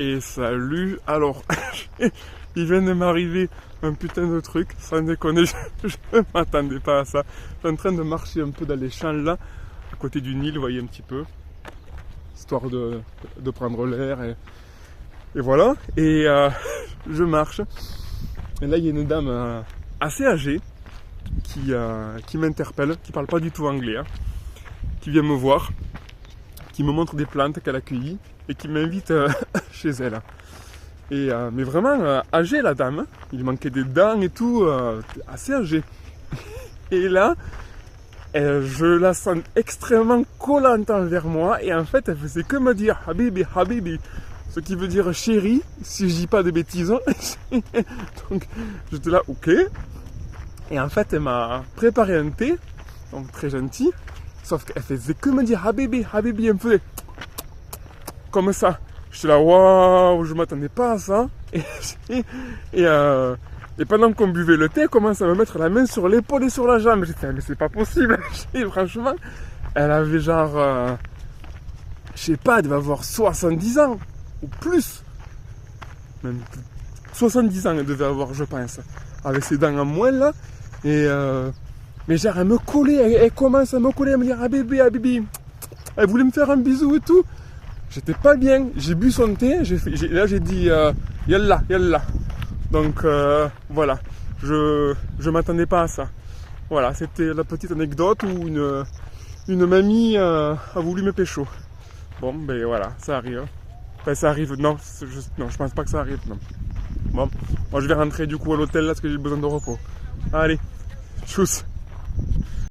Et salut, alors, il vient de m'arriver un putain de truc, sans déconner, je ne m'attendais pas à ça. Je suis en train de marcher un peu dans les champs là, à côté du Nil, vous voyez un petit peu, histoire de prendre l'air et voilà. Et je marche, et là il y a une dame assez âgée qui m'interpelle, qui parle pas du tout anglais, hein, qui vient me voir, qui me montre des plantes qu'elle a cueillies et qui m'invite chez elle. Et, mais vraiment âgée la dame, il manquait des dents et tout, assez âgée. Et là, je la sens extrêmement collante envers moi et en fait elle faisait que me dire Habibi, Habibi, ce qui veut dire chérie, si je dis pas de bêtises. Donc j'étais là, ok. Et en fait elle m'a préparé un thé, donc très gentil, sauf qu'elle faisait que me dire Habibi, Habibi, elle me faisait comme ça. J'étais là, waouh, je m'attendais pas à ça. Et pendant qu'on buvait le thé, elle commence à me mettre la main sur l'épaule et sur la jambe. J'étais là, mais c'est pas possible. Et franchement, elle avait genre, je sais pas, elle devait avoir 70 ans ou plus. Même 70 ans elle devait avoir, je pense. Avec ses dents en moins là. Et mais genre, elle me collait, elle commence à me coller, à me dire, ah bébé, ah bébé. Elle voulait me faire un bisou et tout. J'étais pas bien, j'ai bu son thé, là j'ai dit yallah, yallah. Donc voilà, je m'attendais pas à ça. Voilà, c'était la petite anecdote où une mamie a voulu me pécho. Bon, ben voilà, ça arrive. Enfin, ça arrive, non, je pense pas que ça arrive, non. Bon, moi je vais rentrer du coup à l'hôtel là parce que j'ai besoin de repos. Allez, tchuss.